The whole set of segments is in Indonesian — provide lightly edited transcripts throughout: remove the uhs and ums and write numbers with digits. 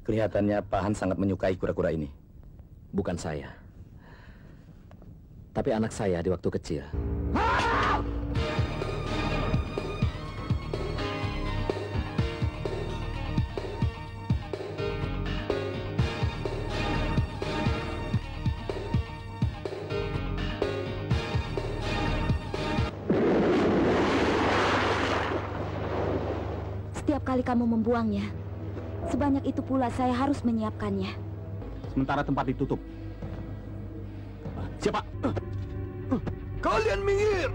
Kelihatannya Pak Han sangat menyukai kura-kura ini. Bukan saya, tapi anak saya di waktu kecil. Setiap kali kamu membuangnya, sebanyak itu pula saya harus menyiapkannya. Sementara tempat ditutup. Siapa? Kalian minggir!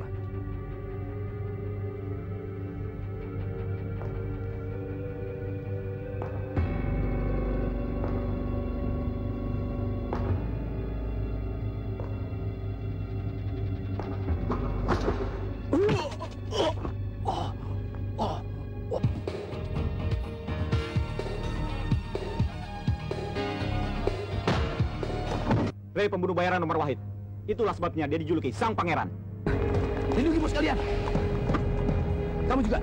Ray pembunuh bayaran nomor Wahid. Itulah sebabnya dia dijuluki Sang Pangeran. Lindungi bos kalian. Kamu juga.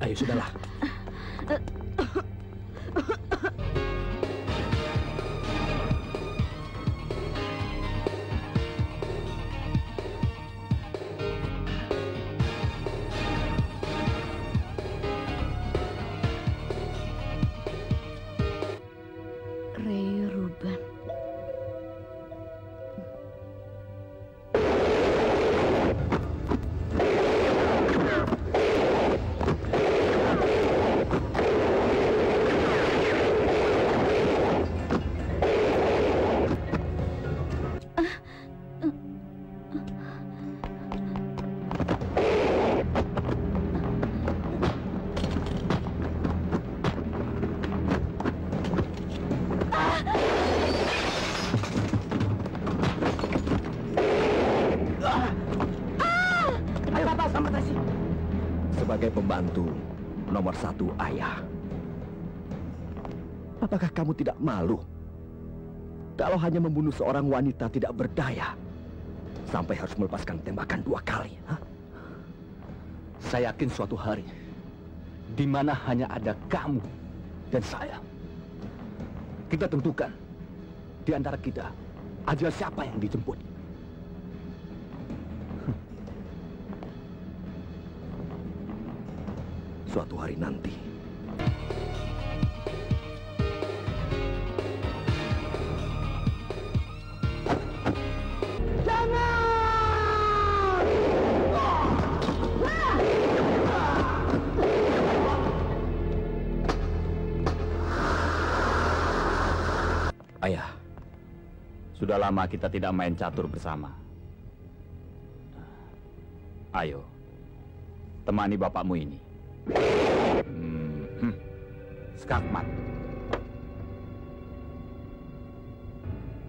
Ayo, sudahlah. Ray Ruben. Sebagai pembantu nomor 1 ayah, apakah kamu tidak malu kalau hanya membunuh seorang wanita tidak berdaya sampai harus melepaskan tembakan 2 kali? Hah? Saya yakin suatu hari di mana hanya ada kamu dan saya, kita tentukan di antara kita adalah siapa yang dijemput. Suatu hari nanti. Ayah, sudah lama kita tidak main catur bersama. Ayo, temani bapakmu ini. Skakmat.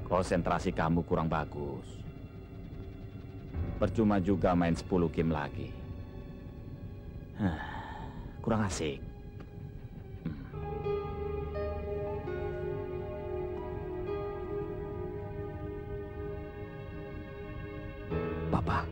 Konsentrasi kamu kurang bagus. Percuma juga main 10 game lagi. Kurang asik. Papa.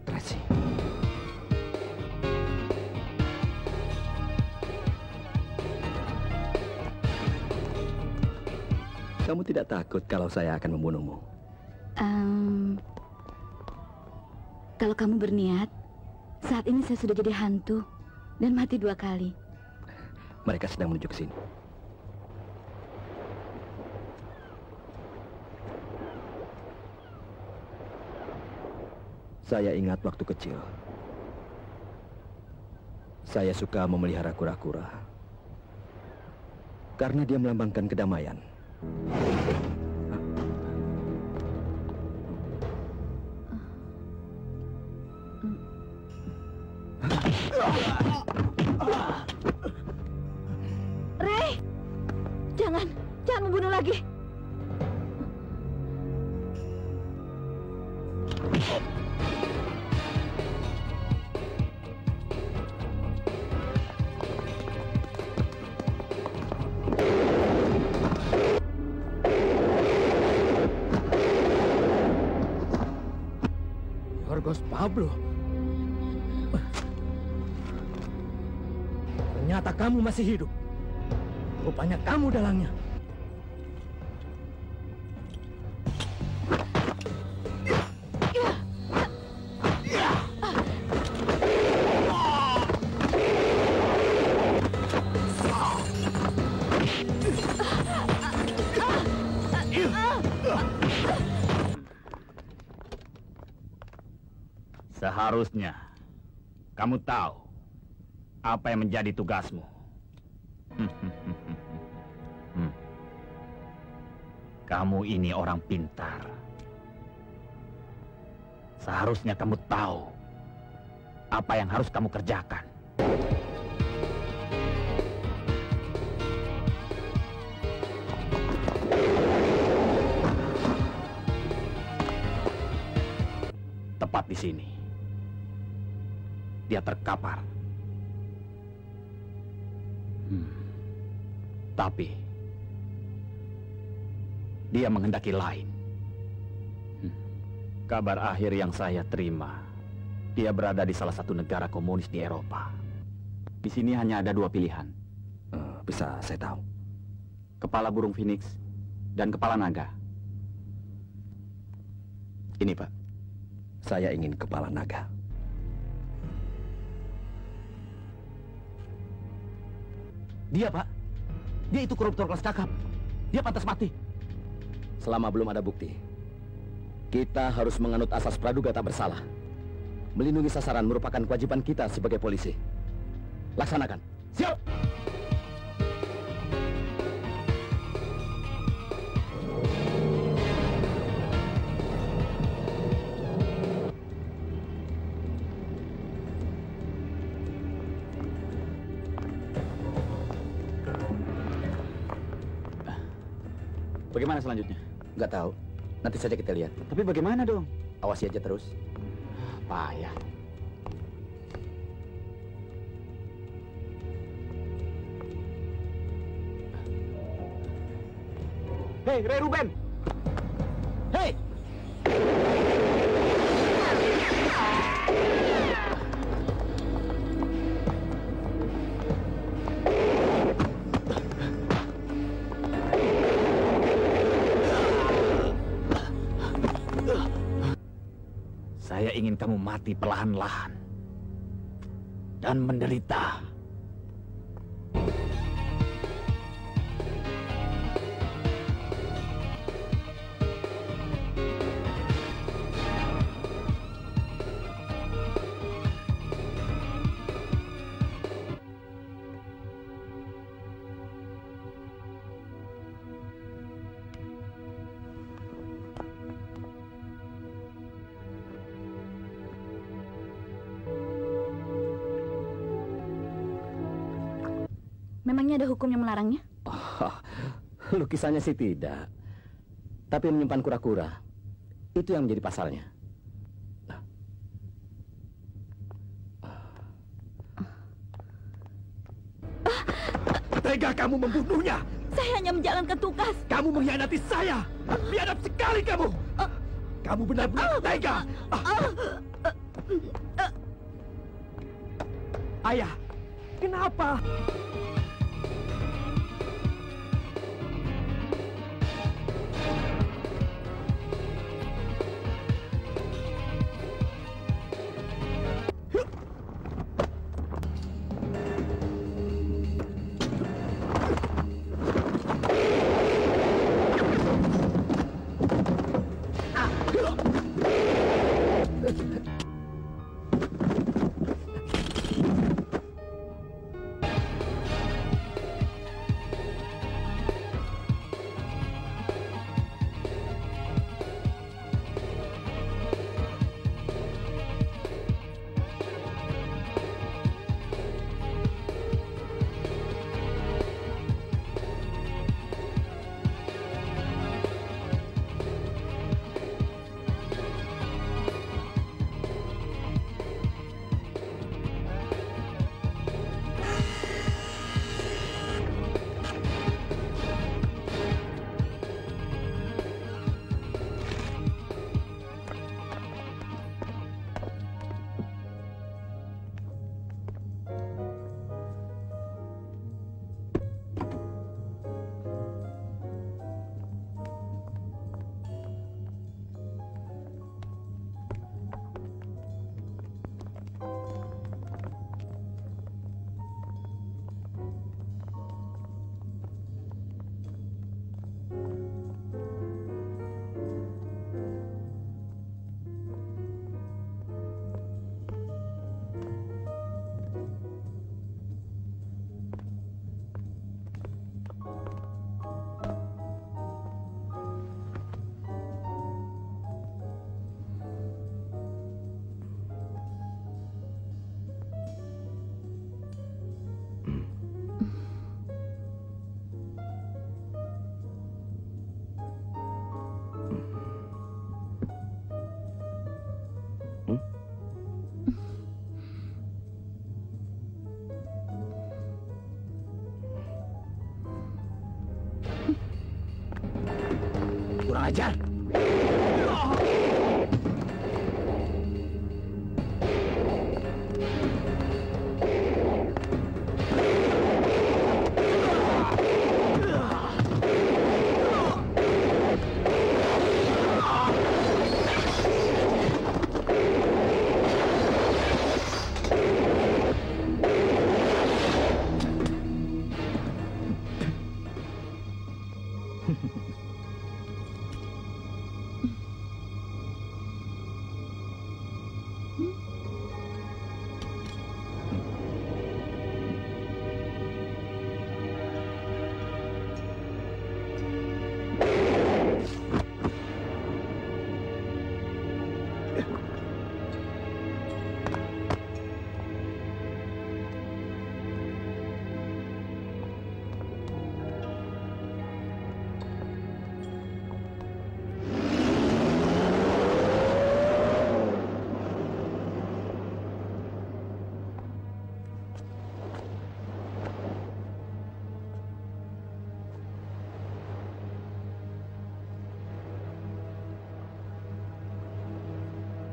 Tracy. Kamu tidak takut kalau saya akan membunuhmu? Kalau kamu berniat, saat ini saya sudah jadi hantu dan mati 2 kali. Mereka sedang menuju ke sini. Saya ingat waktu kecil. Saya suka memelihara kura-kura. Karena dia melambangkan kedamaian. Ray! Jangan membunuh lagi. Yorgos Pablo. Ternyata kamu masih hidup. Rupanya kamu dalangnya. Seharusnya kamu tahu apa yang menjadi tugasmu. Kamu ini orang pintar. Seharusnya kamu tahu apa yang harus kamu kerjakan. Tepat di sini. Dia terkapar. Tapi dia menghendaki lain. Kabar akhir yang saya terima, dia berada di salah satu negara komunis di Eropa. Di sini hanya ada 2 pilihan. Bisa saya tahu? Kepala burung Phoenix dan kepala naga. Ini, Pak. Saya ingin kepala naga. Dia, Pak. Dia itu koruptor kelas kakap. Dia pantas mati. Selama belum ada bukti, kita harus menganut asas praduga tak bersalah. Melindungi sasaran merupakan kewajiban kita sebagai polisi. Laksanakan. Siap! Bagaimana selanjutnya? Nggak tahu. Nanti saja kita lihat. Tapi bagaimana dong? Awasi aja terus. Payah. Hei, Ray Ruben! Hei! Saya ingin kamu mati perlahan-lahan dan menderita. Memangnya ada hukum yang melarangnya? Lukisannya sih tidak. Tapi menyimpan kura-kura, itu yang menjadi pasalnya. Tega kamu membunuhnya! Saya hanya menjalankan tugas. Kamu mengkhianati saya! Biadab sekali kamu! Kamu benar-benar tega! Ayah, kenapa? ajar.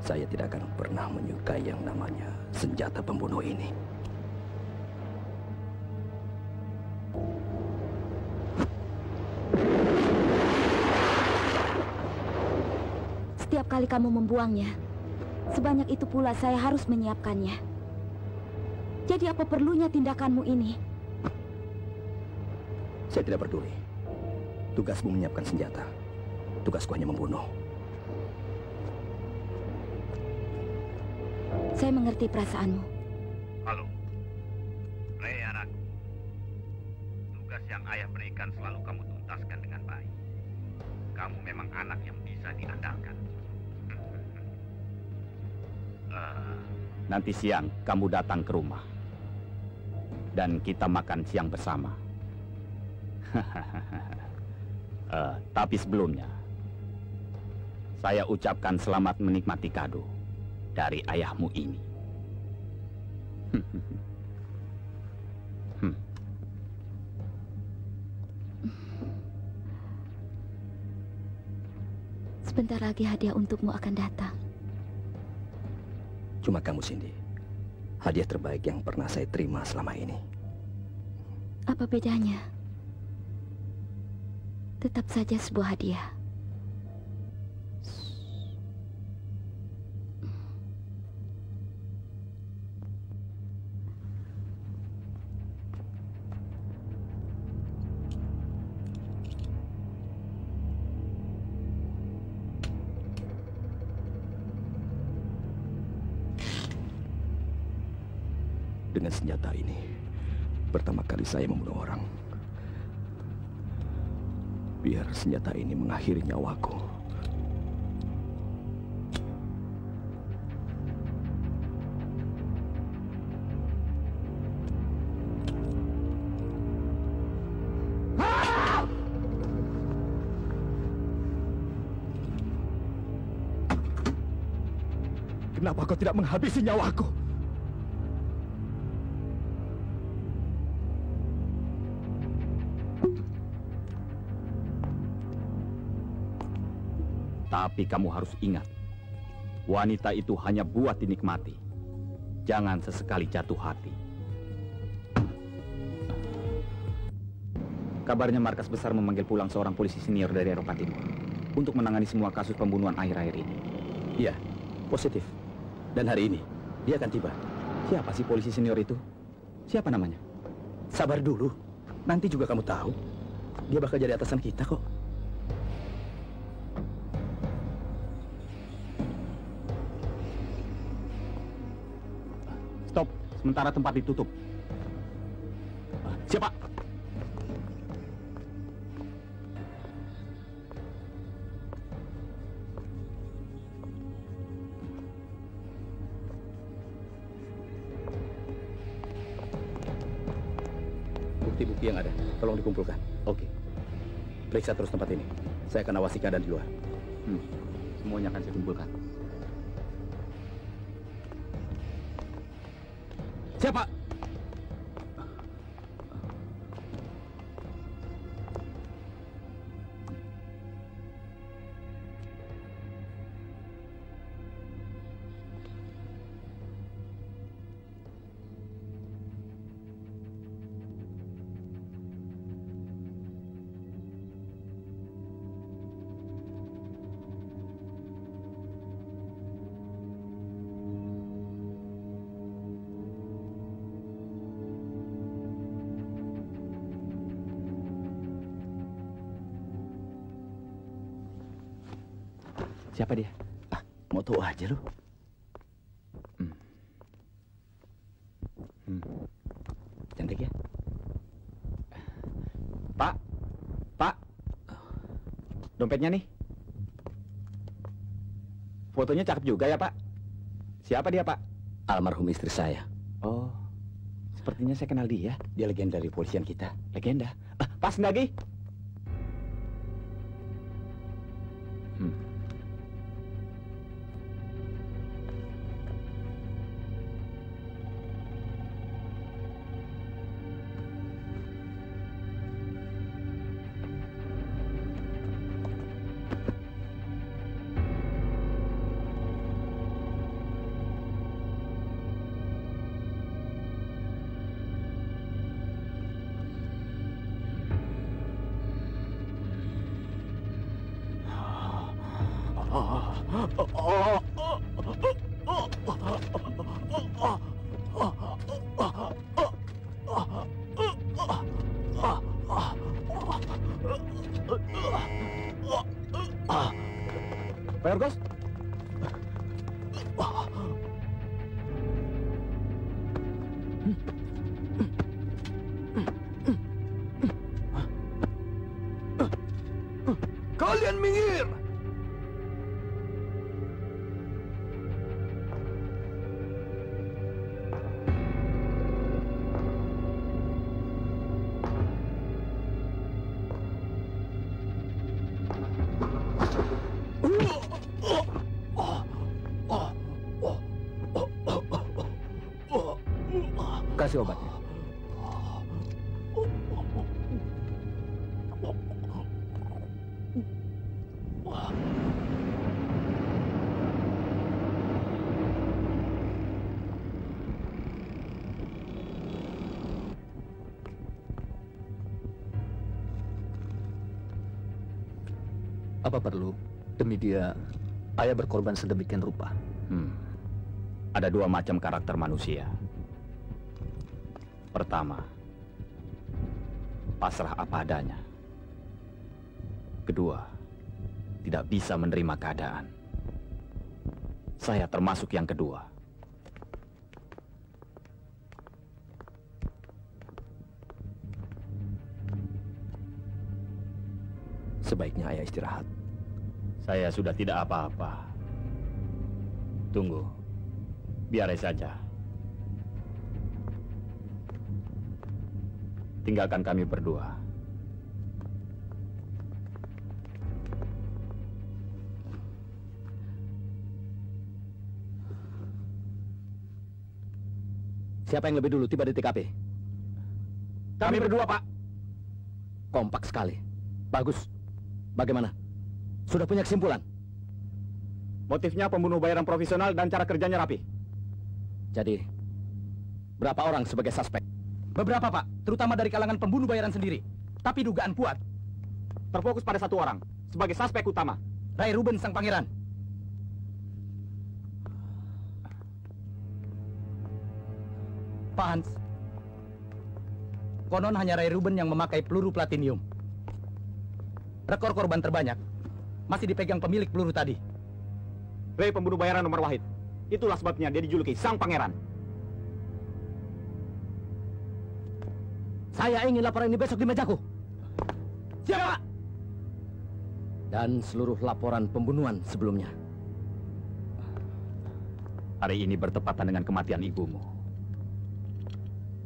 Saya tidak akan pernah menyukai yang namanya senjata pembunuh ini. Setiap kali kamu membuangnya, sebanyak itu pula saya harus menyiapkannya. Jadi apa perlunya tindakanmu ini? Saya tidak peduli. Tugasmu menyiapkan senjata. Tugasku hanya membunuh. Saya mengerti perasaanmu. Halo, Rey anakku. Tugas yang ayah berikan selalu kamu tuntaskan dengan baik. Kamu memang anak yang bisa diandalkan. Nanti siang kamu datang ke rumah. Dan kita makan siang bersama. Tapi sebelumnya, saya ucapkan selamat menikmati kado dari ayahmu ini. Sebentar lagi hadiah untukmu akan datang. Cuma kamu, Cindy. Hadiah terbaik yang pernah saya terima selama ini. Apa bedanya? Tetap saja sebuah hadiah. Dengan senjata ini, pertama kali saya membunuh orang. Biar senjata ini mengakhiri nyawaku. Kenapa kau tidak menghabisi nyawaku? Tapi kamu harus ingat, wanita itu hanya buat dinikmati. Jangan sesekali jatuh hati. Kabarnya markas besar memanggil pulang seorang polisi senior dari Eropa Timur untuk menangani semua kasus pembunuhan akhir-akhir ini. Iya, positif. Dan hari ini, dia akan tiba. Siapa sih polisi senior itu? Siapa namanya? Sabar dulu. Nanti juga kamu tahu. Dia bakal jadi atasan kita kok. Stop. Sementara tempat ditutup. Siapa? Bukti-bukti yang ada, tolong dikumpulkan. Oke. Periksa terus tempat ini. Saya akan awasi keadaan di luar. Semuanya akan saya kumpulkan. Siapa? Siapa dia? Mau tahu aja lu. Cantik ya? Pak, Pak, dompetnya nih. Fotonya cakep juga ya, Pak. Siapa dia, Pak? Almarhum istri saya. Oh, sepertinya saya kenal dia. Dia legenda dari polisian kita. Legenda. Pas lagi. Pak Yorgos? Kalian minggir! Kasih obatnya. Apa perlu demi dia ayah berkorban sedemikian rupa? Ada dua macam karakter manusia. Pertama, pasrah apa adanya. Kedua, tidak bisa menerima keadaan. Saya termasuk yang kedua. Sebaiknya ayah istirahat. Saya sudah tidak apa-apa. Tunggu, biar saja. Tinggalkan kami berdua. Siapa yang lebih dulu tiba di TKP? Kami berdua, Pak. Kompak sekali. Bagus. Bagaimana? Sudah punya kesimpulan? Motifnya pembunuh bayaran profesional dan cara kerjanya rapi. Jadi, berapa orang sebagai suspek? Beberapa, Pak. Terutama dari kalangan pembunuh bayaran sendiri. Tapi dugaan kuat. Terfokus pada satu orang sebagai suspek utama. Ray Ruben sang pangeran. Pak Hans. Konon hanya Ray Ruben yang memakai peluru platinium. Rekor korban terbanyak masih dipegang pemilik peluru tadi. Ray pembunuh bayaran nomor wahid. Itulah sebabnya dia dijuluki sang pangeran. Saya ingin laporan ini besok di mejaku. Siapa? Dan seluruh laporan pembunuhan sebelumnya. Hari ini bertepatan dengan kematian ibumu.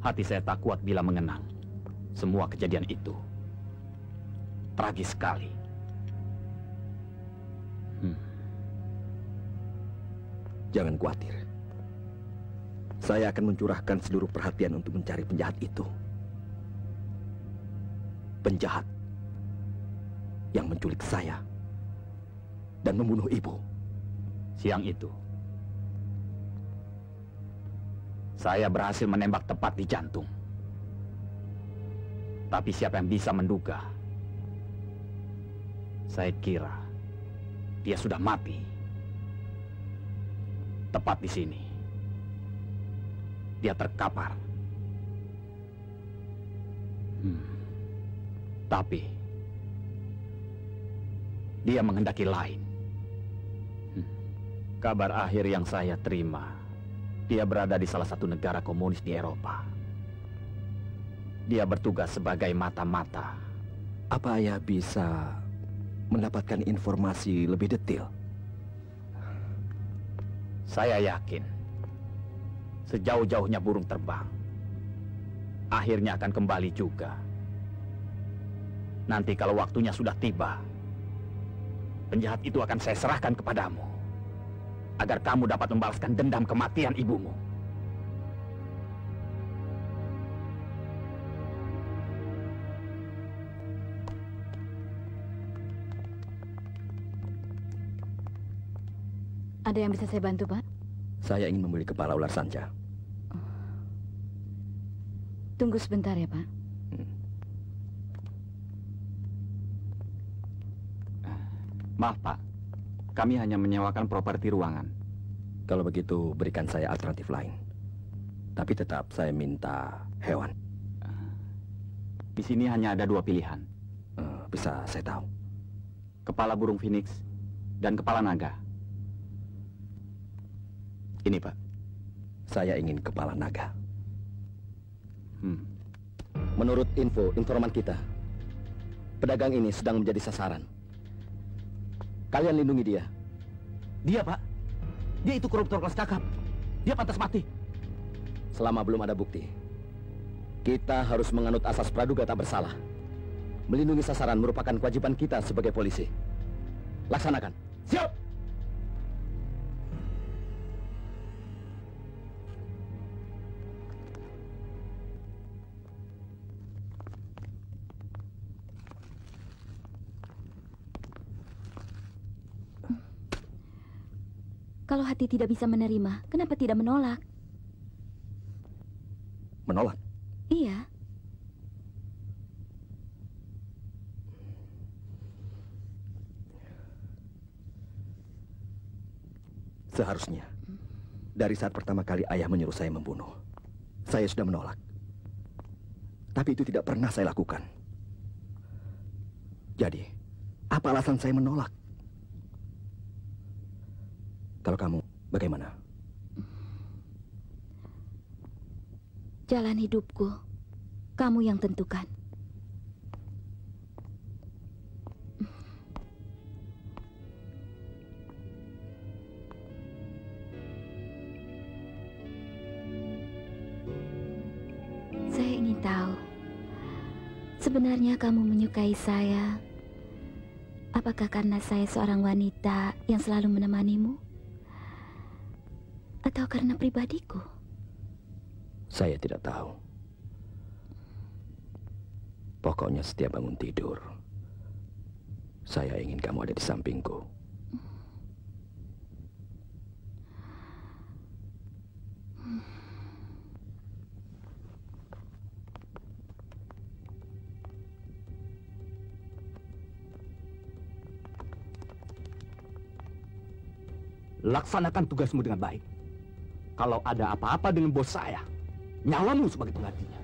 Hati saya tak kuat bila mengenang semua kejadian itu. Tragis sekali. Jangan khawatir. Saya akan mencurahkan seluruh perhatian untuk mencari penjahat itu. Penjahat yang menculik saya dan membunuh ibu. Siang itu, saya berhasil menembak tepat di jantung. Tapi siapa yang bisa menduga? Saya kira dia sudah mati. Tepat di sini. Dia terkapar. Tapi dia menghendaki lain. Kabar akhir yang saya terima, dia berada di salah satu negara komunis di Eropa. Dia bertugas sebagai mata-mata. Apa ayah bisa mendapatkan informasi lebih detail? Saya yakin, sejauh-jauhnya burung terbang, akhirnya akan kembali juga. Nanti kalau waktunya sudah tiba, penjahat itu akan saya serahkan kepadamu, agar kamu dapat membalaskan dendam kematian ibumu. Ada yang bisa saya bantu, Pak? Saya ingin membeli kepala ular sanca. Tunggu sebentar ya, Pak. Maaf, Pak. Kami hanya menyewakan properti ruangan. Kalau begitu, berikan saya alternatif lain. Tapi tetap saya minta hewan. Di sini hanya ada 2 pilihan. Bisa saya tahu? Kepala burung phoenix dan kepala naga. Ini, Pak. Saya ingin kepala naga. Menurut informan kita, pedagang ini sedang menjadi sasaran. Kalian lindungi dia. Dia, Pak. Dia itu koruptor kelas kakap. Dia pantas mati. Selama belum ada bukti, kita harus menganut asas praduga tak bersalah. Melindungi sasaran merupakan kewajiban kita sebagai polisi. Laksanakan. Siap! Kalau hati tidak bisa menerima, kenapa tidak menolak? Menolak? Iya. Seharusnya, dari saat pertama kali ayah menyuruh saya membunuh, saya sudah menolak. Tapi itu tidak pernah saya lakukan. Jadi, apa alasan saya menolak? Kalau kamu, bagaimana? Jalan hidupku, kamu yang tentukan. Saya ingin tahu, sebenarnya kamu menyukai saya. Apakah karena saya seorang wanita yang selalu menemanimu? Atau karena pribadiku? Saya tidak tahu. Pokoknya setiap bangun tidur, saya ingin kamu ada di sampingku. Laksanakan tugasmu dengan baik. Kalau ada apa-apa dengan bos saya, nyawamu sebagai penggantinya.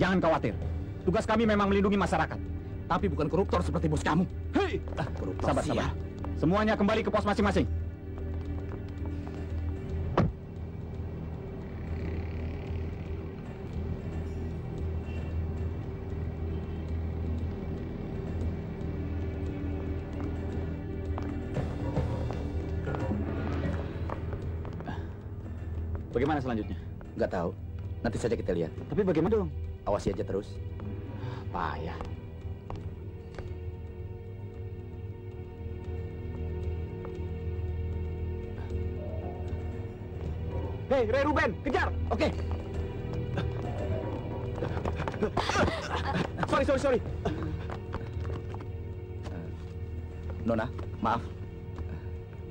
Jangan khawatir. Tugas kami memang melindungi masyarakat. Tapi bukan koruptor seperti bos kamu. Hei! Sabar. Semuanya kembali ke pos masing-masing. Bagaimana selanjutnya? Nggak tahu. Nanti saja kita lihat. Tapi bagaimana dong? Awasi aja terus. Payah. Hei, Ray Ruben, kejar! Oke. Sorry. Nona, maaf.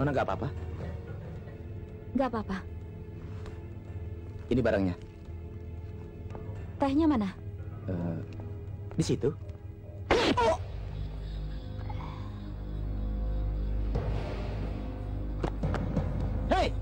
Nona nggak apa-apa? Nggak apa-apa. Ini barangnya. Tehnya mana? Di situ. Hei!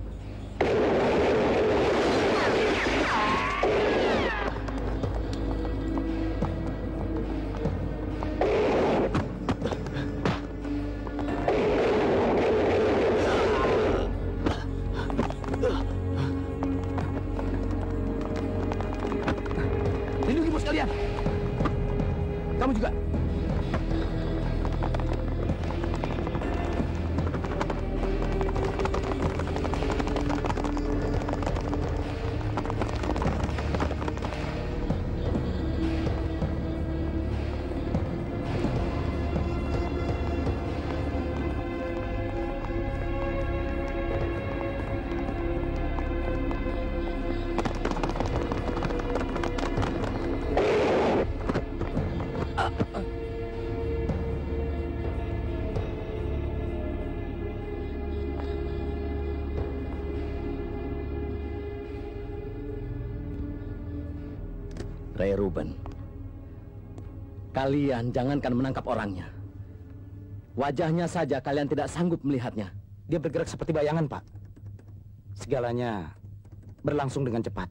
Ray Ruben, kalian jangankan menangkap orangnya. Wajahnya saja kalian tidak sanggup melihatnya. Dia bergerak seperti bayangan, Pak. Segalanya berlangsung dengan cepat.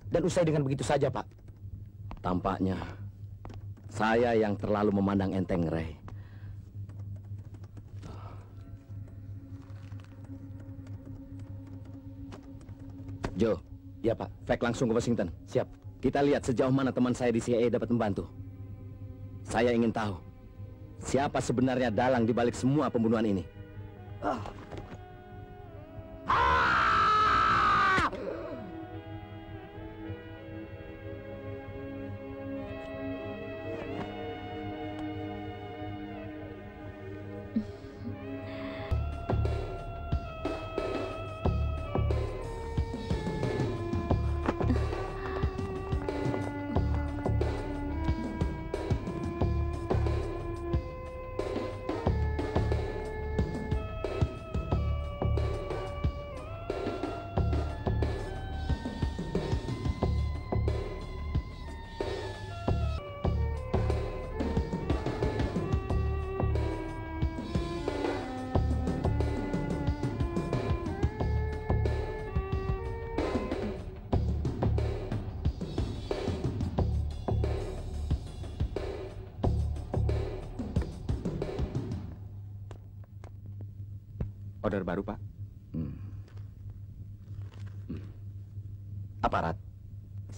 Dan usai dengan begitu saja, Pak. Tampaknya saya yang terlalu memandang enteng Ray. Joe. Ya, Pak. Fax langsung ke Washington. Siap. Kita lihat sejauh mana teman saya di CIA dapat membantu. Saya ingin tahu siapa sebenarnya dalang di balik semua pembunuhan ini. Order baru, Pak. Aparat.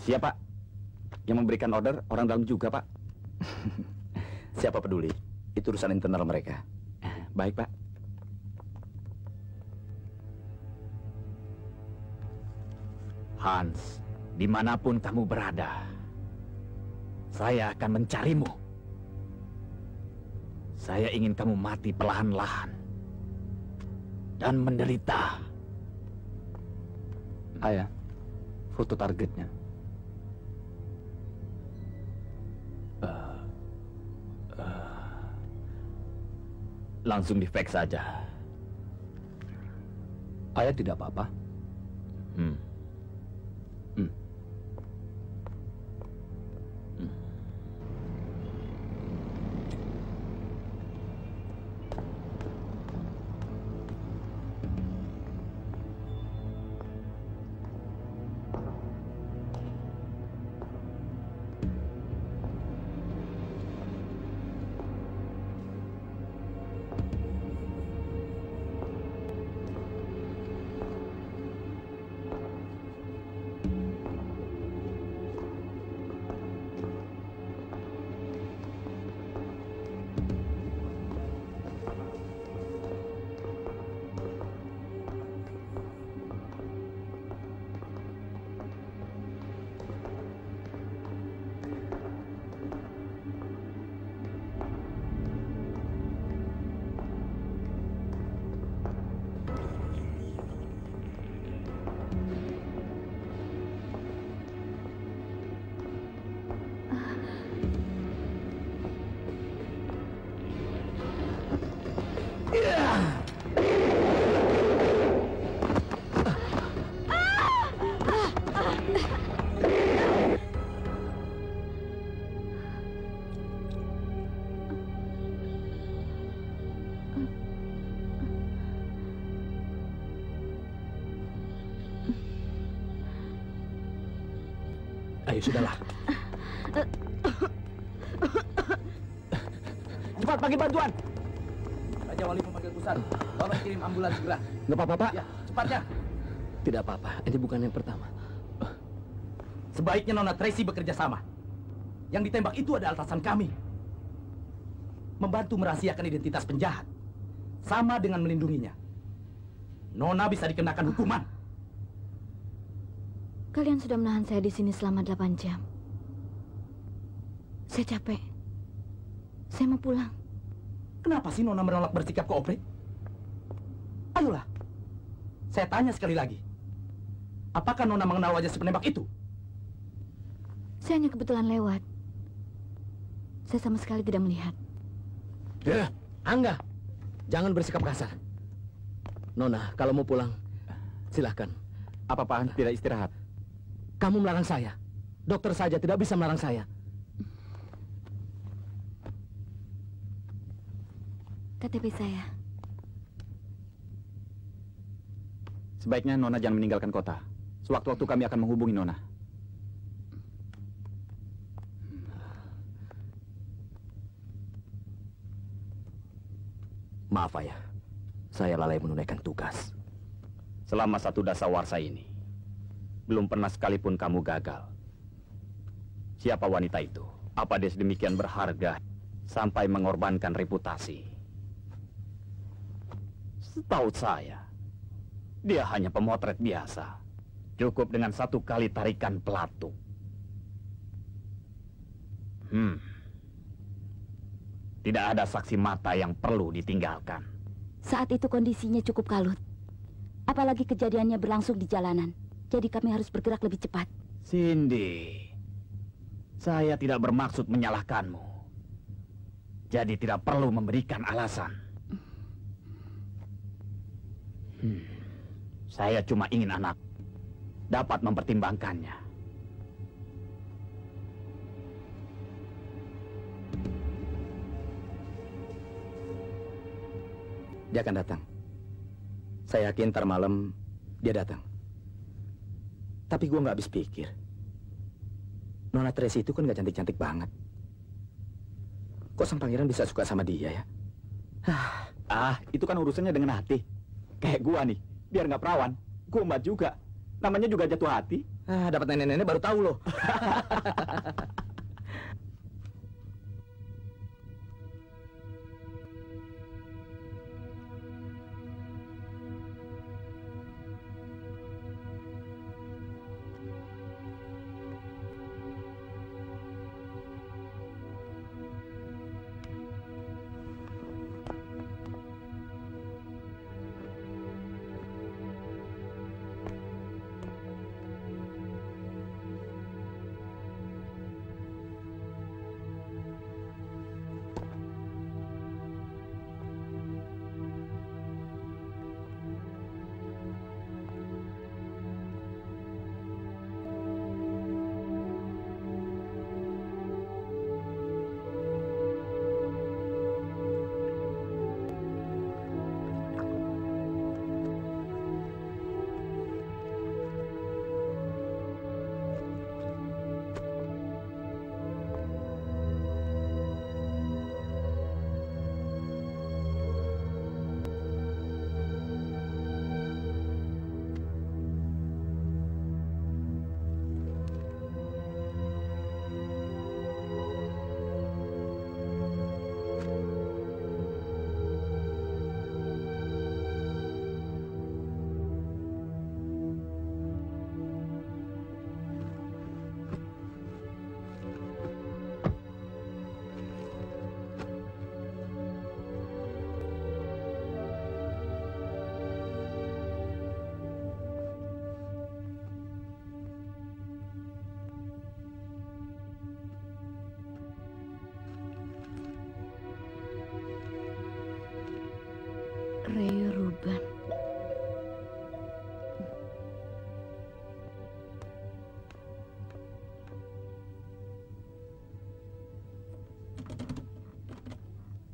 Siapa? Yang memberikan order orang dalam juga, Pak. Siapa peduli? Itu urusan internal mereka. Baik, Pak. Hans, dimanapun kamu berada, saya akan mencarimu. Saya ingin kamu mati perlahan-lahan dan menderita. Ayah, foto targetnya. Langsung di fax saja. Ayah tidak apa-apa. Ayo, sudahlah. Cepat panggil bantuan. Raja Wali memanggil pusat. Tolong kirim ambulans segera. Nggak apa-apa, Pak. Ya, cepatnya. Tidak apa-apa, ini bukan yang pertama. Sebaiknya Nona Tracy bekerja sama. Yang ditembak itu ada atasan kami. membantu merahasiakan identitas penjahat sama dengan melindunginya. Nona bisa dikenakan hukuman. Kalian sudah menahan saya di sini selama 8 jam. Saya capek. Saya mau pulang. Kenapa sih Nona menolak bersikap kooperatif? Ayolah, saya tanya sekali lagi. Apakah Nona mengenal wajah si penembak itu? Saya hanya kebetulan lewat. Saya sama sekali tidak melihat. Ya, Angga, jangan bersikap kasar. Nona, kalau mau pulang, silahkan. Apa Pak Han tidak istirahat? Kamu melarang saya. Dokter saja tidak bisa melarang saya. KTP saya. Sebaiknya Nona jangan meninggalkan kota. Sewaktu-waktu kami akan menghubungi Nona. Maaf Ayah, saya lalai menunaikan tugas. Selama 1 dasawarsa ini, belum pernah sekalipun kamu gagal. Siapa wanita itu? Apa dia sedemikian berharga sampai mengorbankan reputasi? Setahu saya, dia hanya pemotret biasa. Cukup dengan 1 kali tarikan pelatuk. Tidak ada saksi mata yang perlu ditinggalkan. Saat itu kondisinya cukup kalut. Apalagi kejadiannya berlangsung di jalanan. Jadi kami harus bergerak lebih cepat. Cindy, saya tidak bermaksud menyalahkanmu. Jadi tidak perlu memberikan alasan. Saya cuma ingin anak dapat mempertimbangkannya. Dia akan datang. Saya yakin ntar malam dia datang. Tapi gue nggak habis pikir. Nona Tracy itu kan nggak cantik-cantik banget. Kok sang pangeran bisa suka sama dia ya? Itu kan urusannya dengan hati. Kayak gua nih, biar nggak perawan, gua mbak juga. Namanya juga jatuh hati. Dapat nenek-nenek baru tahu loh. Ray Ruben.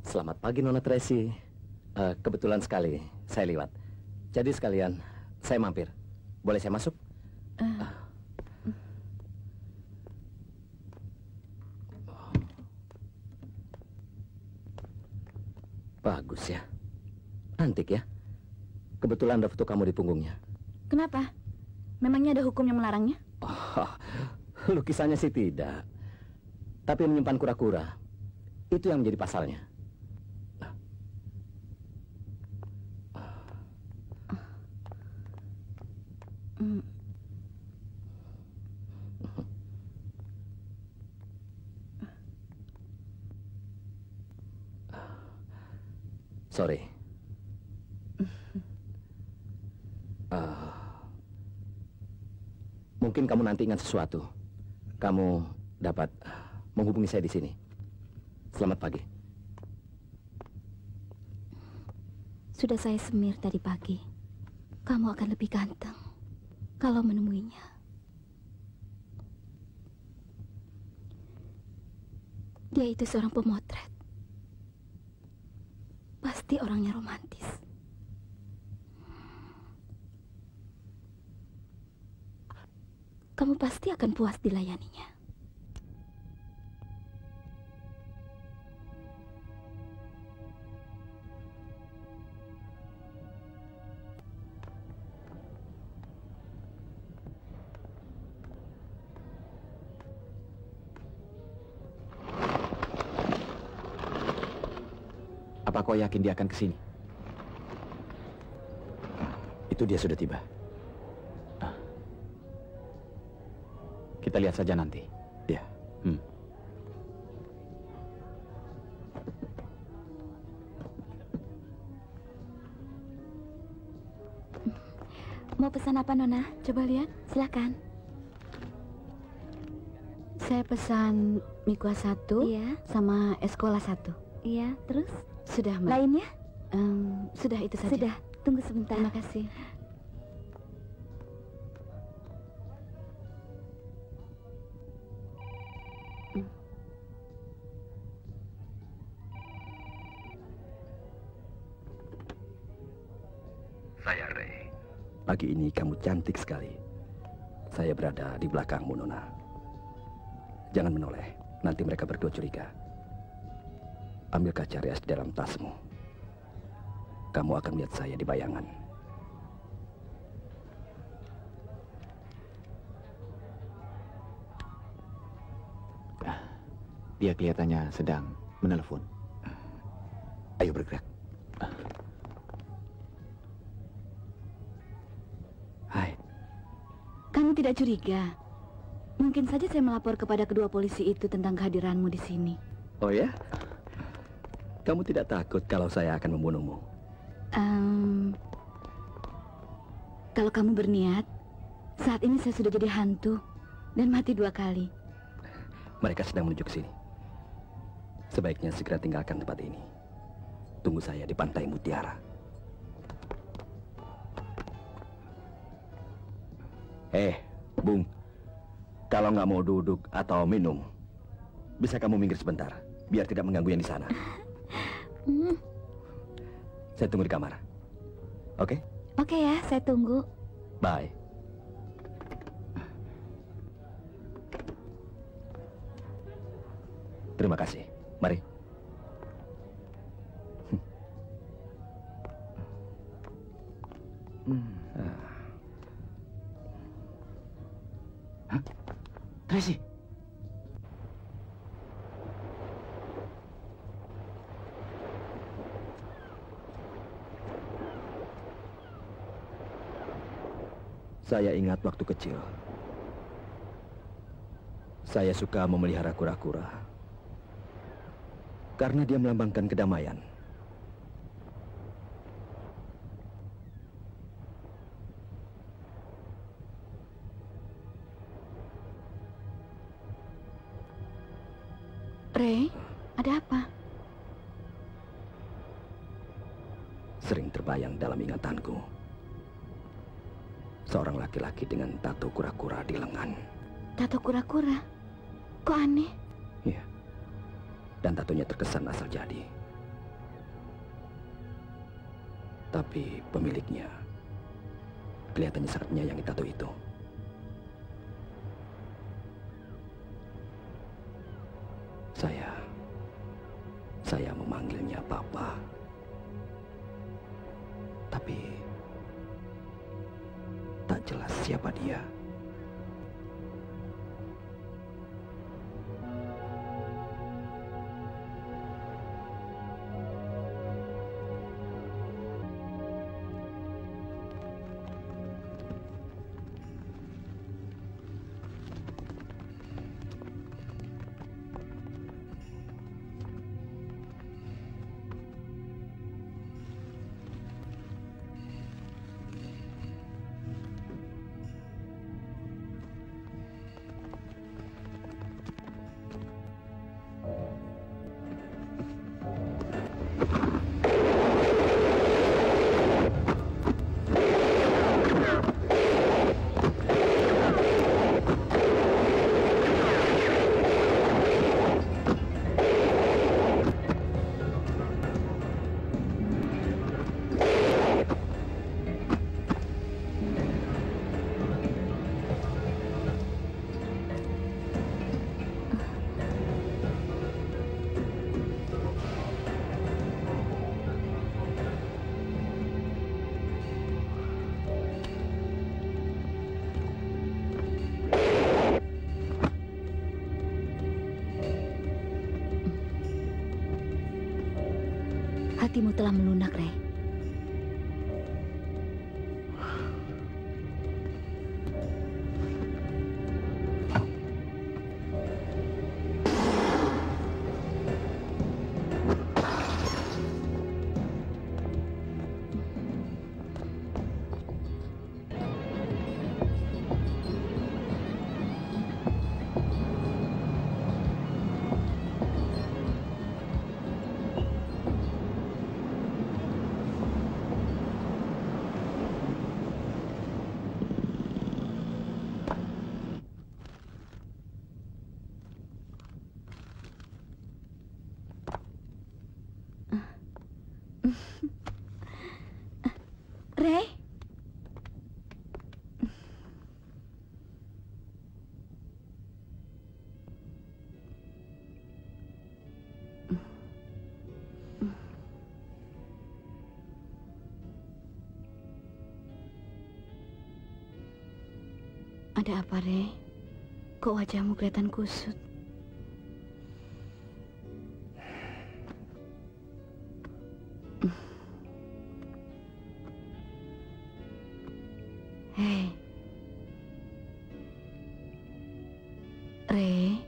Selamat pagi, Nona Tracy. Kebetulan sekali, saya lewat. Jadi sekalian, saya mampir. Boleh saya masuk? Bagus ya. Antik ya. Kebetulan ada foto kamu di punggungnya. Kenapa? Memangnya ada hukum yang melarangnya? Lukisannya sih tidak. Tapi menyimpan kura-kura, itu yang menjadi pasalnya. Sorry. Mungkin kamu nanti ingat sesuatu. Kamu dapat menghubungi saya di sini. Selamat pagi. Sudah saya semir tadi pagi. Kamu akan lebih ganteng kalau menemuinya. Dia itu seorang pemotret. Pasti orangnya romantis. Kamu pasti akan puas dilayaninya. Apa kau yakin dia akan kesini? Itu dia sudah tiba. Kita lihat saja nanti. Ya. Mau pesan apa, Nona? Coba lihat, silakan. Saya pesan mie kuah 1, Iya. sama es cola 1. Iya, terus? Sudah, Mbak. Lainnya? Sudah itu saja. Sudah, tunggu sebentar. Terima kasih. Saya Ray. Pagi ini kamu cantik sekali. Saya berada di belakangmu, Nona. Jangan menoleh, nanti mereka berdua curiga. Ambil kaca rias di dalam tasmu. Kamu akan melihat saya di bayangan. Dia kelihatannya sedang menelpon. Ayo bergerak. Hai. Kamu tidak curiga? Mungkin saja saya melapor kepada kedua polisi itu tentang kehadiranmu di sini. Oh ya? Kamu tidak takut kalau saya akan membunuhmu? Kalau kamu berniat, saat ini saya sudah jadi hantu dan mati 2 kali. Mereka sedang menuju ke sini. Sebaiknya segera tinggalkan tempat ini. Tunggu saya di Pantai Mutiara. Bung. Kalau nggak mau duduk atau minum, bisa kamu minggir sebentar, biar tidak mengganggu yang di sana. Saya tunggu di kamar. Oke? Oke ya, saya tunggu. Bye. Terima kasih. Mari. Tracy. Saya ingat waktu kecil. Saya suka memelihara kura-kura. Karena dia melambangkan kedamaian. Ray, ada apa? Sering terbayang dalam ingatanku. Seorang laki-laki dengan tato kura-kura di lengan. Tato kura-kura? Kok aneh? Iya. Dan tatonya terkesan asal jadi. Tapi pemiliknya kelihatannya sangat menyayangi tato itu. Saya memanggilnya Papa. Tapi tak jelas siapa dia. Hatimu telah melunak, Ray. Ray? Ada apa, Ray? Kok wajahmu kelihatan kusut? Hei. Ray?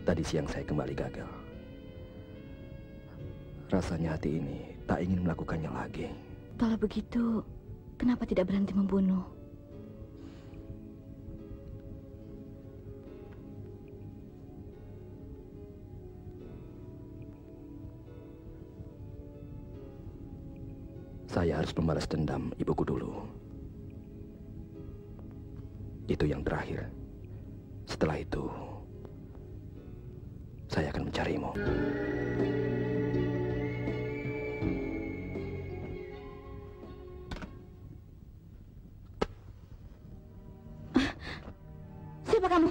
Tadi siang saya kembali gagal. Rasanya hati ini tak ingin melakukannya lagi. Kalau begitu, kenapa tidak berhenti membunuh? Saya harus membalas dendam ibuku dulu. Itu yang terakhir. Setelah itu, saya akan mencarimu. Siapa kamu?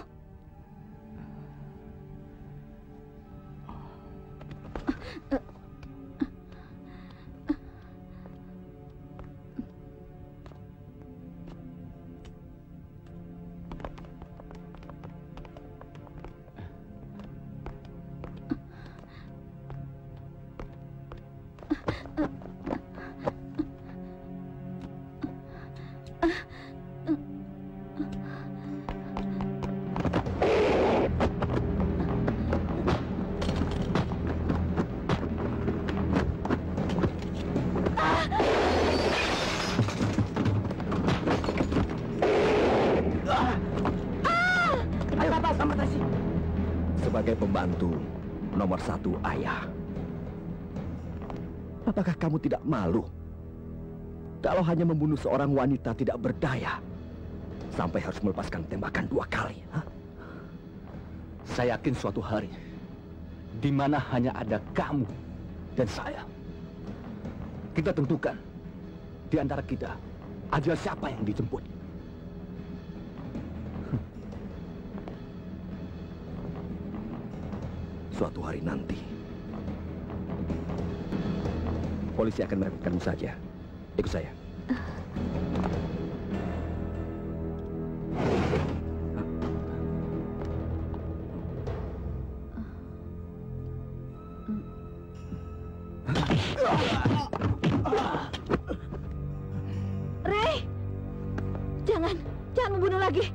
Sebagai pembantu nomor 1 ayah, apakah kamu tidak malu kalau hanya membunuh seorang wanita tidak berdaya sampai harus melepaskan tembakan 2 kali? Hah? Saya yakin suatu hari di mana hanya ada kamu dan saya, kita tentukan di antara kita ajal siapa yang dijemput. Suatu hari nanti, polisi akan merebutkanmu saja. Ikut saya. Ray! Jangan membunuh lagi.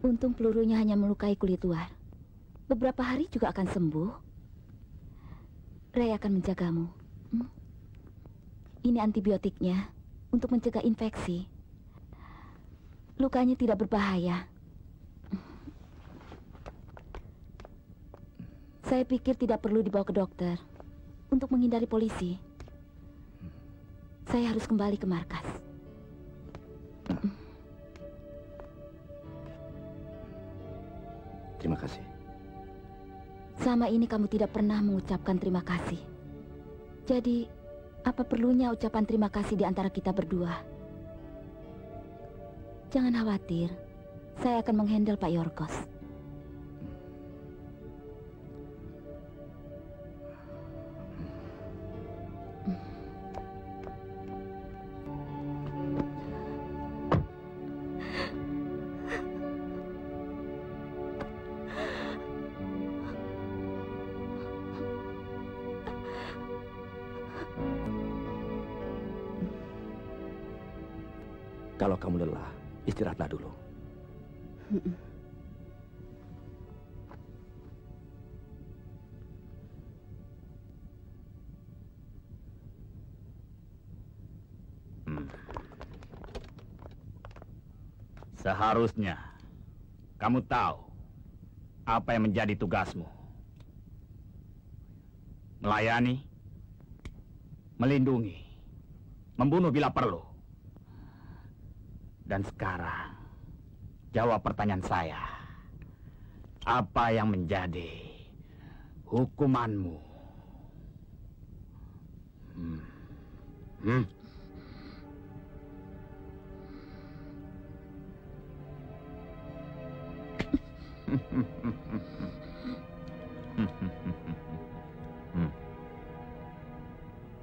Untung pelurunya hanya melukai kulit luar. Beberapa hari juga akan sembuh. Ray akan menjagamu. Ini antibiotiknya untuk mencegah infeksi. Lukanya tidak berbahaya. Saya pikir tidak perlu dibawa ke dokter untuk menghindari polisi. Saya harus kembali ke markas. Terima kasih. Selama ini kamu tidak pernah mengucapkan terima kasih. Jadi, apa perlunya ucapan terima kasih di antara kita berdua? Jangan khawatir, saya akan menghandle Pak Yorgos. Kalau kamu lelah, istirahatlah dulu. Seharusnya kamu tahu apa yang menjadi tugasmu. Melayani, melindungi, membunuh bila perlu. Dan sekarang, jawab pertanyaan saya. Apa yang menjadi hukumanmu?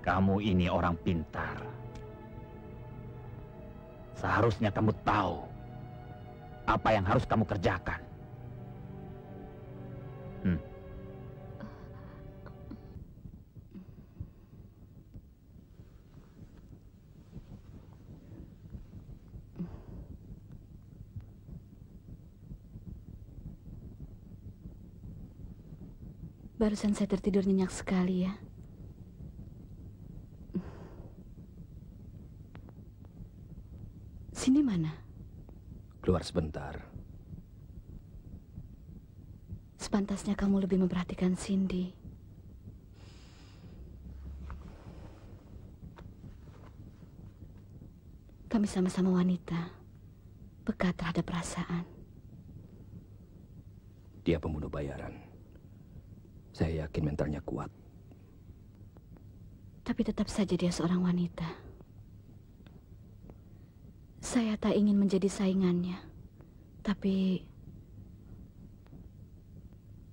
Kamu ini orang pintar. Seharusnya kamu tahu apa yang harus kamu kerjakan. Barusan saya tertidur nyenyak sekali ya. Cindy mana? Keluar sebentar. Sepantasnya kamu lebih memperhatikan Cindy. Kami sama-sama wanita, peka terhadap perasaan. Dia pembunuh bayaran. Saya yakin mentalnya kuat. Tapi tetap saja dia seorang wanita. Saya tak ingin menjadi saingannya. Tapi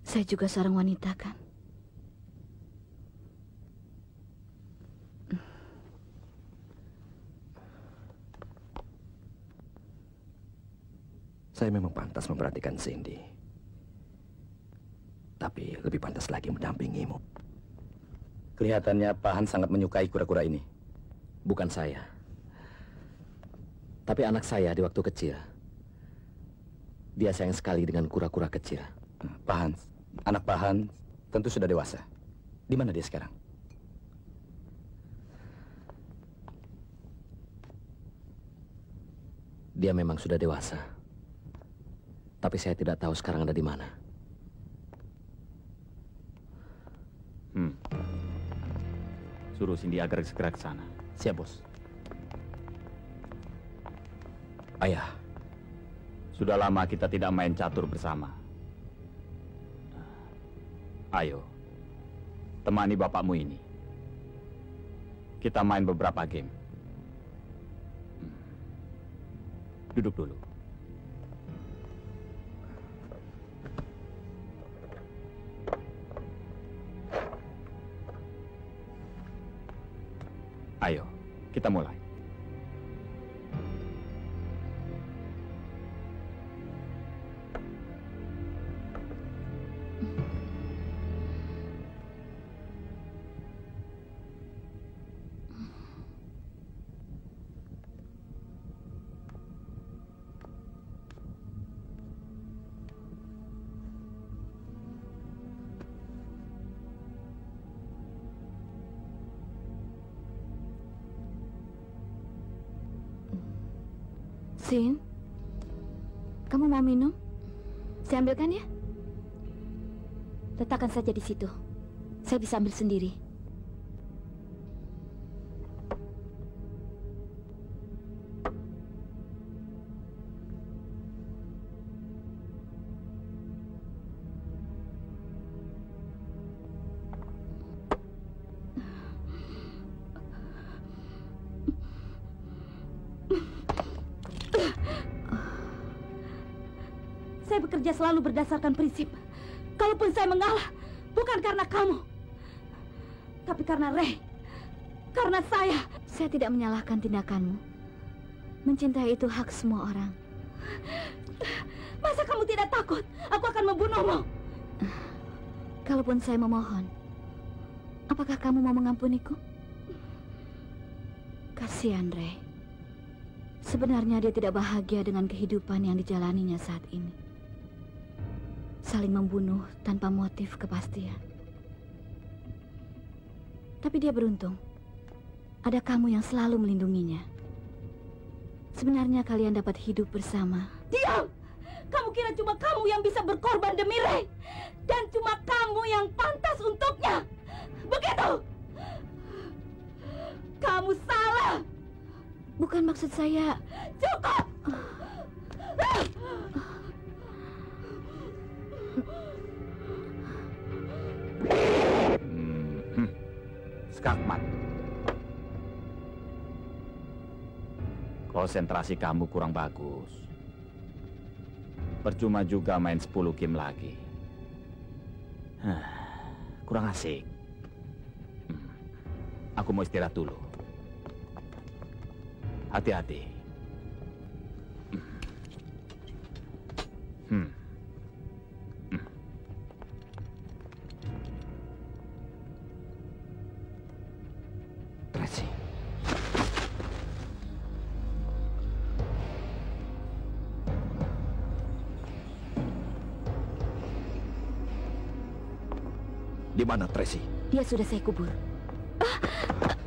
saya juga seorang wanita, kan? Saya memang pantas memperhatikan Cindy. Tapi lebih pantas lagi mendampingimu. Kelihatannya Pak Han sangat menyukai kura-kura ini. Bukan saya. Tapi anak saya di waktu kecil. Dia sayang sekali dengan kura-kura kecil. Pak Han, anak Pak Han tentu sudah dewasa. Di mana dia sekarang? Dia memang sudah dewasa. Tapi saya tidak tahu sekarang ada di mana. Suruh Cindy agar segera ke sana. Siap, Bos. Ayah, sudah lama kita tidak main catur bersama. Ayo, temani bapakmu ini. Kita main beberapa game. Duduk dulu. Ayo, kita mulai. Sin, kamu mau minum? Saya ambilkan ya? Letakkan saja di situ. Saya bisa ambil sendiri. Saya bekerja selalu berdasarkan prinsip. Kalaupun saya mengalah, bukan karena kamu, tapi karena Ray. Karena saya. Saya tidak menyalahkan tindakanmu. Mencintai itu hak semua orang. Masa kamu tidak takut? Aku akan membunuhmu. Kalaupun saya memohon, apakah kamu mau mengampuniku? Kasihan Ray. Sebenarnya dia tidak bahagia dengan kehidupan yang dijalaninya saat ini. Saling membunuh tanpa motif kepastian. Tapi dia beruntung. Ada kamu yang selalu melindunginya. Sebenarnya kalian dapat hidup bersama. Diam! Kamu kira cuma kamu yang bisa berkorban demi Ray? Dan cuma kamu yang pantas untuknya? Begitu? Kamu salah! Bukan maksud saya. Cukup! Skakmat. Konsentrasi kamu kurang bagus. Percuma juga main 10 game lagi. Kurang asik. Aku mau istirahat dulu. Hati-hati. Tracy. Di mana Tracy? Dia sudah saya kubur.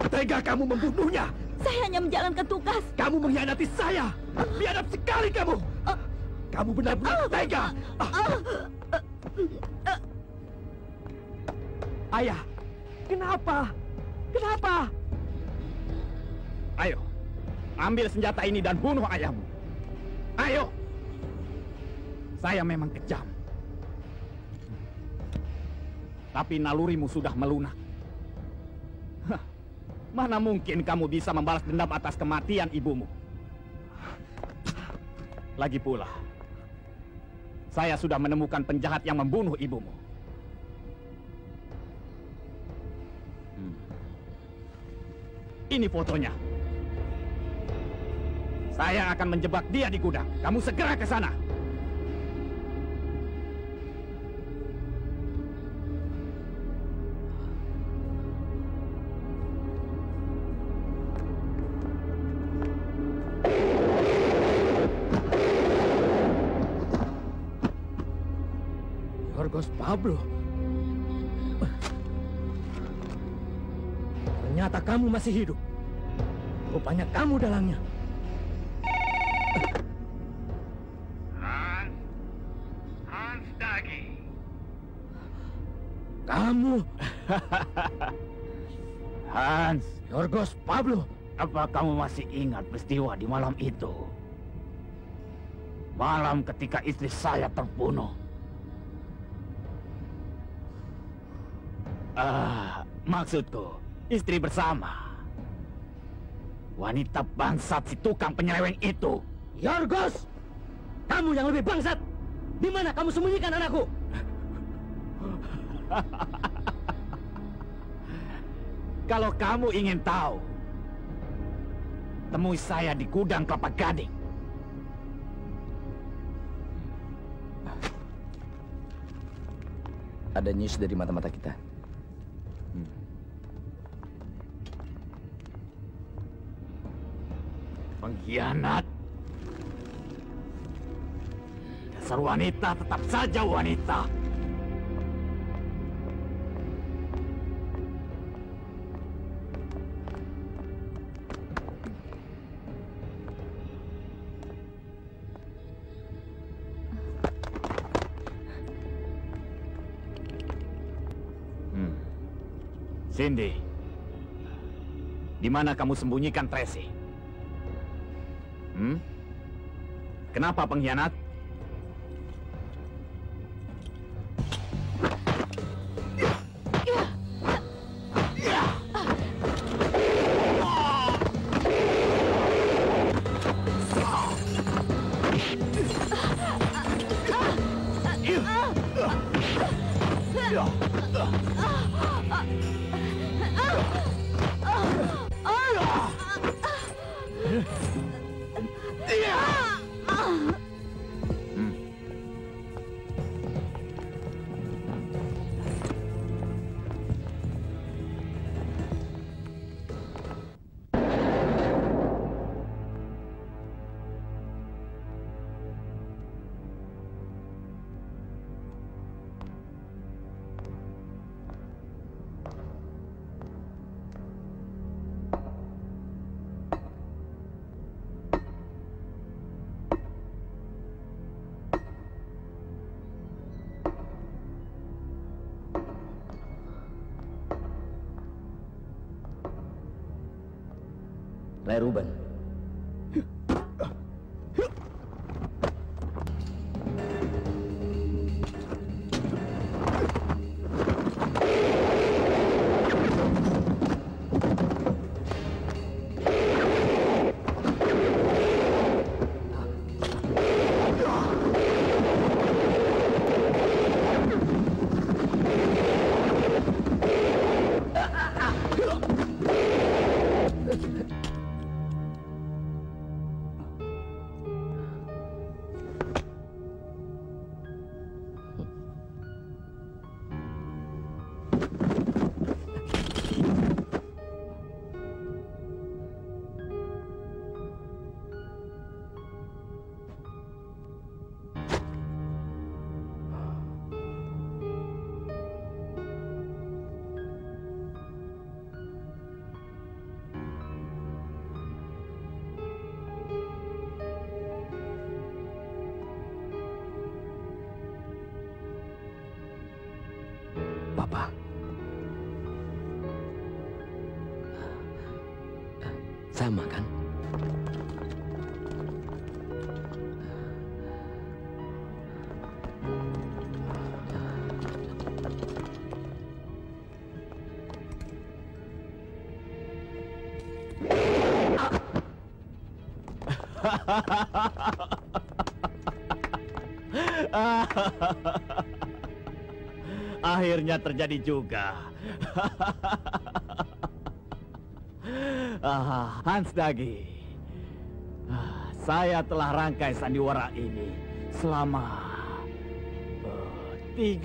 Tega kamu membunuhnya! Saya hanya menjalankan tugas. Kamu mengkhianati saya! Biadab sekali kamu! Kamu benar-benar tega! Ayah, kenapa? Kenapa? Ayo, ambil senjata ini dan bunuh ayahmu. Ayo! Saya memang kejam. Tapi nalurimu sudah melunak. Mana mungkin kamu bisa membalas dendam atas kematian ibumu? Lagi pula, saya sudah menemukan penjahat yang membunuh ibumu. Ini fotonya. Saya akan menjebak dia di gudang. Kamu segera ke sana. Yorgos Pablo. Ternyata kamu masih hidup. Rupanya kamu dalangnya. Hans Dagi. Kamu. Hans, Yorgos Pablo. apa kamu masih ingat peristiwa di malam itu? Malam ketika istri saya terbunuh. Maksudku, istri bersama. Wanita bangsat si tukang penyeleweng itu. Yorgos! Kamu yang lebih bangsat! Di mana kamu sembunyikan anakku? Kalau kamu ingin tahu, temui saya di gudang Kelapa Gading. Ada news dari mata-mata kita. Pengkhianat. Dasar wanita tetap saja wanita. Cindy, di mana kamu sembunyikan Tracy? Kenapa pengkhianat? Ray Ruben. Papa. Sama kan? Akhirnya terjadi juga. Hans Dagi, saya telah rangkai sandiwara ini selama 30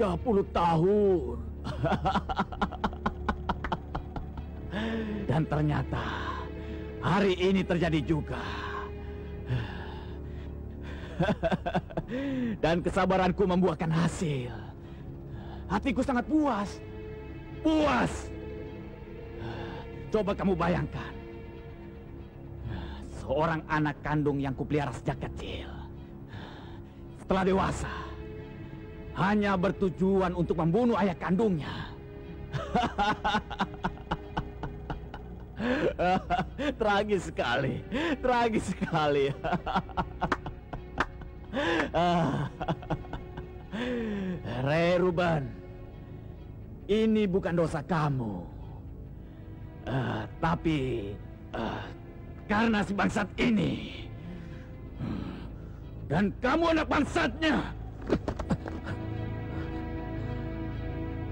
tahun. Dan ternyata hari ini terjadi juga. Dan kesabaranku membuahkan hasil. Hatiku sangat puas. Puas. Coba kamu bayangkan. Seorang anak kandung yang kupelihara sejak kecil. Setelah dewasa, hanya bertujuan untuk membunuh ayah kandungnya. Tragis sekali. Tragis sekali. Ray Ruben, ini bukan dosa kamu. Tapi karena si bangsat ini. Dan kamu anak bangsatnya.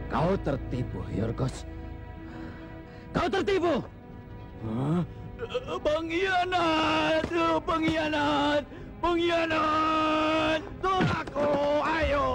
Kau tertipu, Yorgos. Kau tertipu. Pengkhianat, pengkhianat, pengkhianat. Tolong aku, ayo.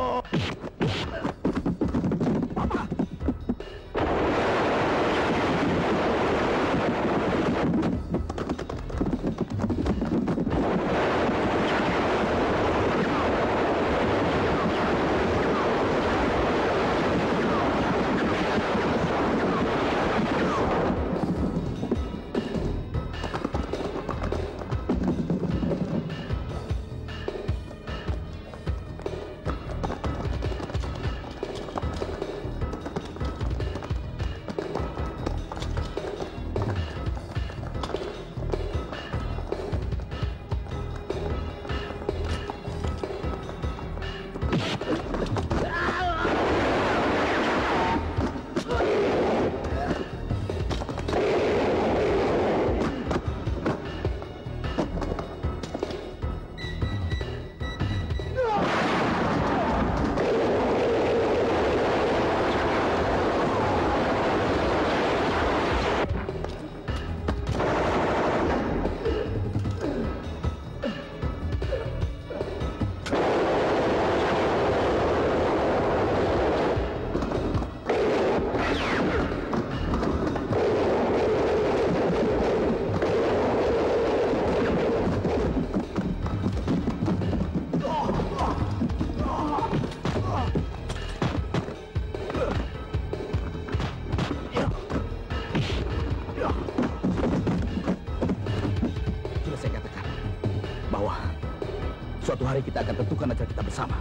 Suatu hari kita akan tentukan ajal kita bersama.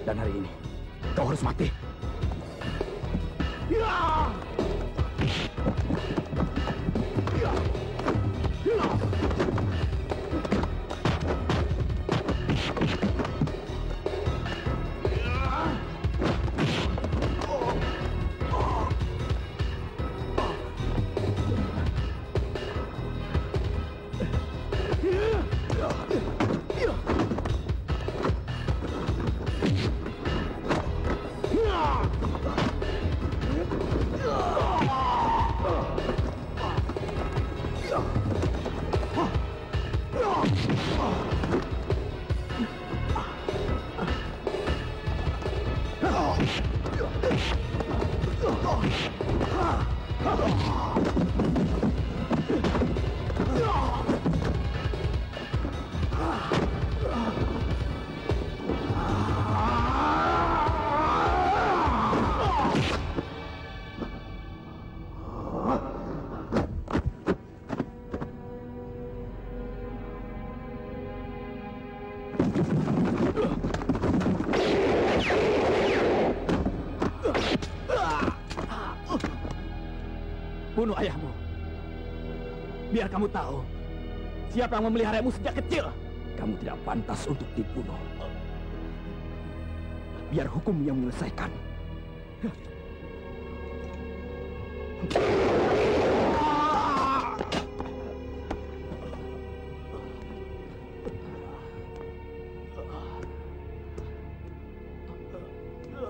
Dan hari ini, kau harus mati. Ya! Ya! Ya! Bunuh ayahmu. Biar kamu tahu siapa yang memeliharamu sejak kecil. Kamu tidak pantas untuk dibunuh. Biar hukum yang menyelesaikan.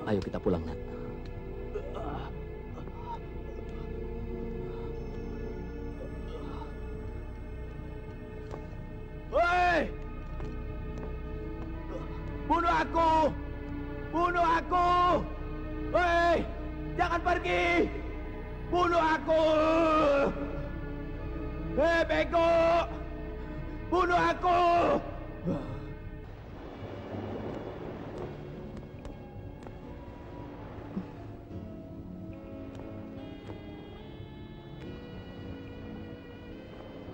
Ayo kita pulang, Nat. Hei! Bunuh aku! Bunuh aku! Hei! Jangan pergi! Bunuh aku! Hei, bego! Bunuh aku!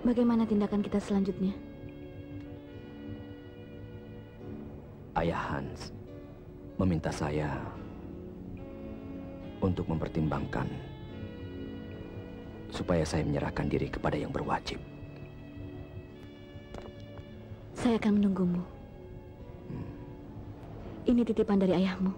Bagaimana tindakan kita selanjutnya? Ayah Hans meminta saya untuk mempertimbangkan supaya saya menyerahkan diri kepada yang berwajib. Saya akan menunggumu. Ini titipan dari ayahmu.